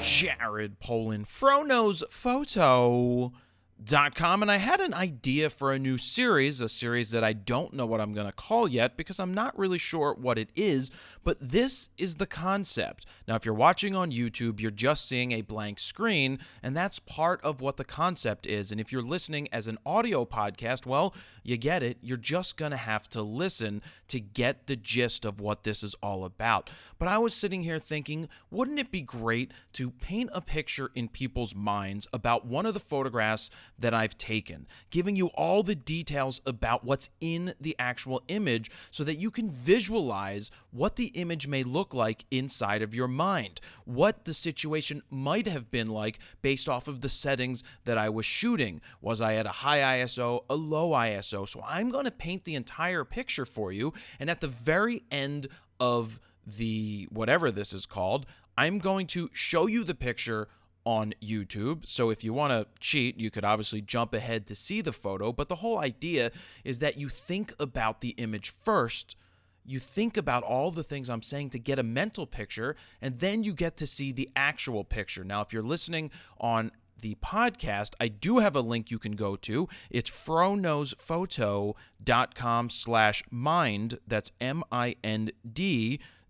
Jared Polin, FroKnowsPhoto.com, and I had an idea for a new series, a series that I don't know what I'm going to call yet because I'm not really sure what it is, but this is the concept. Now, if you're watching on YouTube, you're just seeing a blank screen, and that's part of what the concept is, and if you're listening as an audio podcast, well, you get it. You're just going to have to listen to get the gist of what this is all about. But I was sitting here thinking, wouldn't it be great to paint a picture in people's minds about one of the photographs that I've taken, giving you all the details about what's in the actual image so that you can visualize what the image may look like inside of your mind, what the situation might have been like based off of the settings that I was shooting. Was I at a high ISO, a low ISO? So I'm going to paint the entire picture for you, and at the very end of the whatever this is called, I'm going to show you the picture on YouTube. So if you want to cheat, you could obviously jump ahead to see the photo, but the whole idea is that you think about the image first. You think about all the things I'm saying to get a mental picture, and then you get to see the actual picture. Now, if you're listening on the podcast, I do have a link you can go to. It's FroKnowsPhoto.com/mind. That's MIND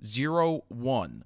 01.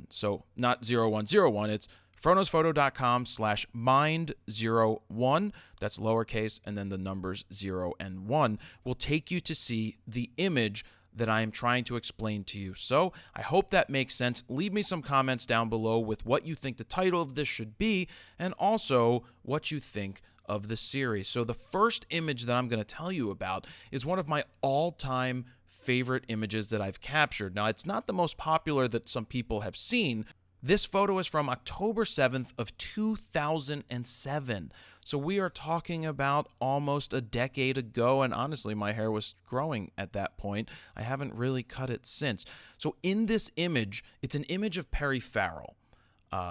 So not 0101, it's FroKnowsPhoto.com/mind01. That's lowercase, and then the numbers 0 and 1 will take you to see the image that I am trying to explain to you. So I hope that makes sense. Leave me some comments down below with what you think the title of this should be, and also what you think of the series. So the first image that I'm going to tell you about is one of my all-time favorite images that I've captured. Now, it's not the most popular that some people have seen. This photo is from October 7th of 2007. So we are talking about almost a decade ago, and honestly, my hair was growing at that point. I haven't really cut it since. So in this image, it's an image of Perry Farrell.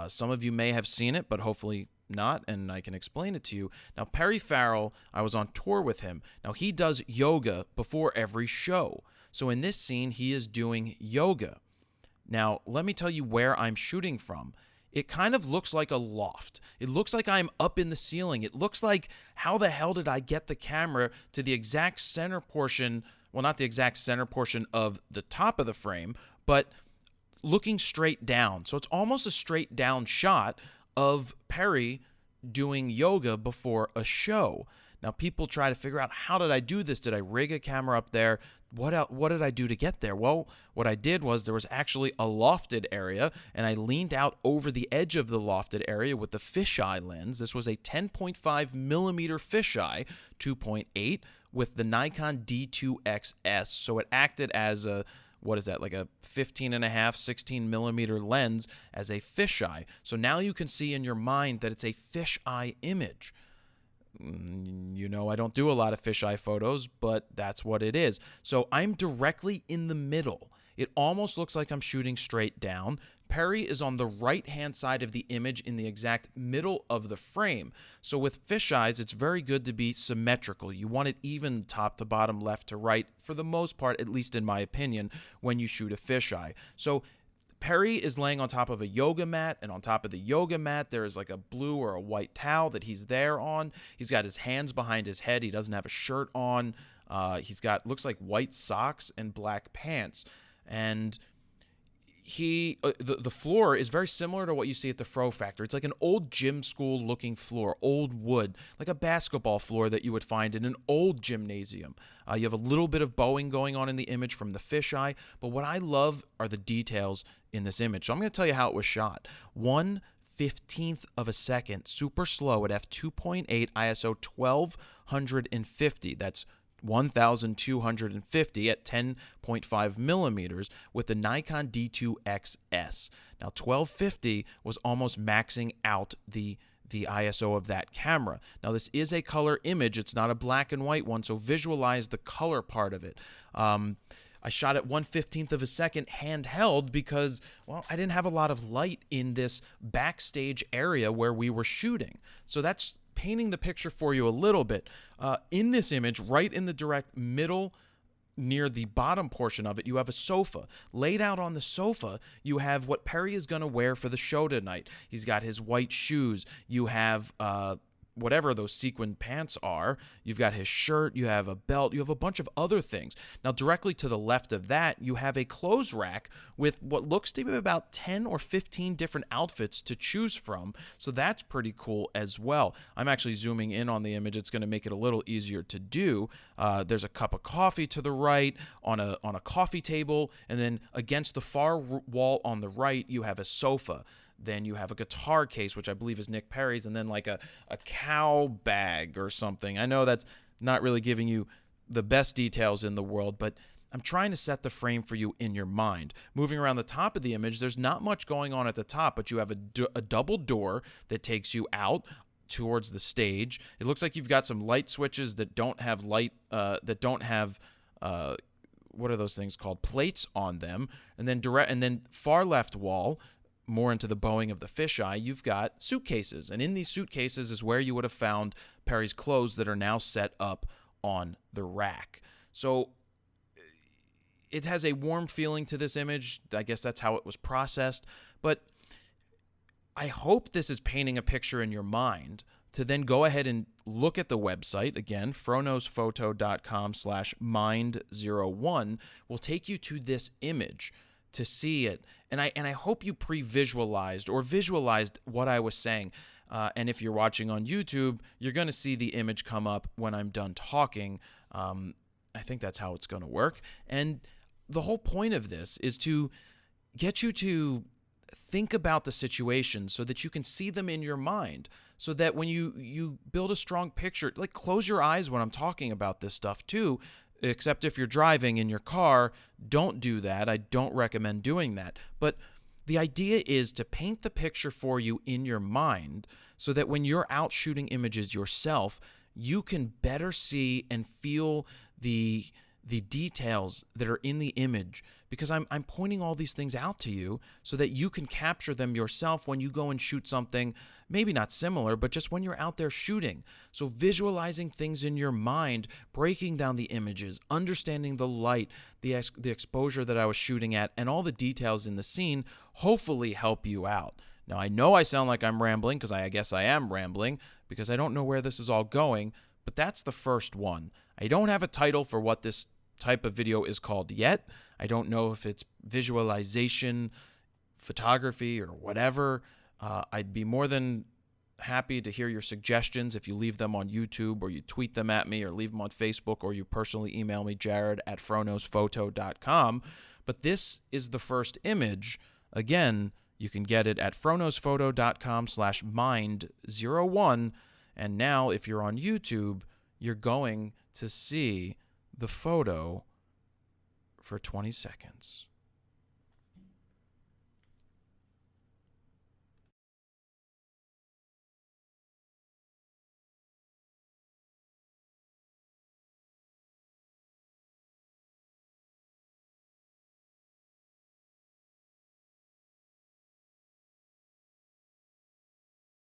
Some of you may have seen it, but hopefully not, and I can explain it to you. Now, Perry Farrell, I was on tour with him. Now, he does yoga before every show. So in this scene, he is doing yoga. Now, let me tell you where I'm shooting from. It kind of looks like a loft. It looks like I'm up in the ceiling. It looks like, how the hell did I get the camera to the exact center portion, well, not the exact center portion of the top of the frame, but looking straight down. So it's almost a straight down shot of Perry doing yoga before a show. Now, people try to figure out, how did I do this? Did I rig a camera up there? What did I do to get there? Well, what I did was there was actually a lofted area, and I leaned out over the edge of the lofted area with the fisheye lens. This was a 10.5 millimeter fisheye, 2.8, with the Nikon D2XS. So it acted as a, what is that, like a 15.5, 16 millimeter lens as a fisheye. So now you can see in your mind that it's a fisheye image. You know, I don't do a lot of fisheye photos, but that's what it is. So I'm directly in the middle. It almost looks like I'm shooting straight down. Perry is on the right-hand side of the image in the exact middle of the frame. So with fisheyes, it's very good to be symmetrical. You want it even top to bottom, left to right, for the most part, at least in my opinion, when you shoot a fisheye. So Perry is laying on top of a yoga mat, and on top of the yoga mat, there is like a blue or a white towel that he's there on. He's got his hands behind his head. He doesn't have a shirt on. He's got, looks like, white socks and black pants. And the floor is very similar to what you see at the Fro Factory. It's like an old gym school looking floor, old wood, like a basketball floor that you would find in an old gymnasium. You have a little bit of bowing going on in the image from the fisheye, but what I love are the details in this image. So I'm going to tell you how it was shot. 1/15 of a second, super slow at f2.8, ISO 1250. That's 1,250 at 10.5 millimeters with the Nikon D2XS. Now, 1250 was almost maxing out the ISO of that camera. Now, this is a color image. It's not a black and white one, so visualize the color part of it. I shot at 1/15 of a second handheld because, well, I didn't have a lot of light in this backstage area where we were shooting. So that's painting the picture for you a little bit. In this image, right in the direct middle near the bottom portion of it, you have a sofa. Laid out on the sofa, you have what Perry is going to wear for the show tonight. He's got his white shoes. You have whatever those sequin pants are. You've got his shirt. You have a belt. You have a bunch of other things. Now, directly to the left of that, you have a clothes rack with what looks to be about 10 or 15 different outfits to choose from. So that's pretty cool as well. I'm actually zooming in on the image. It's going to make it a little easier to do. There's a cup of coffee to the right on a coffee table, and then against the far wall on the right, you have a sofa. Then you have a guitar case, which I believe is Nick Perry's, and then like a cow bag or something. I know that's not really giving you the best details in the world, but I'm trying to set the frame for you in your mind. Moving around the top of the image, there's not much going on at the top, but you have a double door that takes you out towards the stage. It looks like you've got some light switches that don't have what are those things called? Plates on them. And then far left wall, more into the bowing of the fisheye, you've got suitcases. And in these suitcases is where you would have found Perry's clothes that are now set up on the rack. So it has a warm feeling to this image. I guess that's how it was processed. But I hope this is painting a picture in your mind to then go ahead and look at the website. Again, FroKnowsPhoto.com/mind01 will take you to this image to see it. And I hope you pre-visualized or visualized what I was saying. And if you're watching on YouTube, you're going to see the image come up when I'm done talking. I think that's how it's going to work. And the whole point of this is to get you to think about the situations so that you can see them in your mind, so that when you build a strong picture, like close your eyes when I'm talking about this stuff too, except if you're driving in your car. Don't do that. I don't recommend doing that. But the idea is to paint the picture for you in your mind so that when you're out shooting images yourself, you can better see and feel the details that are in the image, because I'm pointing all these things out to you so that you can capture them yourself when you go and shoot something, maybe not similar, but just when you're out there shooting. So visualizing things in your mind, breaking down the images, understanding the light, the exposure that I was shooting at, and all the details in the scene hopefully help you out. Now, I know I sound like I'm rambling, because I guess I am rambling, because I don't know where this is all going, but that's the first one. I don't have a title for what this type of video is called yet. I don't know if it's visualization, photography, or whatever. I'd be more than happy to hear your suggestions if you leave them on YouTube, or you tweet them at me, or leave them on Facebook, or you personally email me, jared@FroKnowsPhoto.com. But this is the first image. Again, you can get it at FroKnowsPhoto.com/mind01. And now, if you're on YouTube, you're going to see the photo for 20 seconds.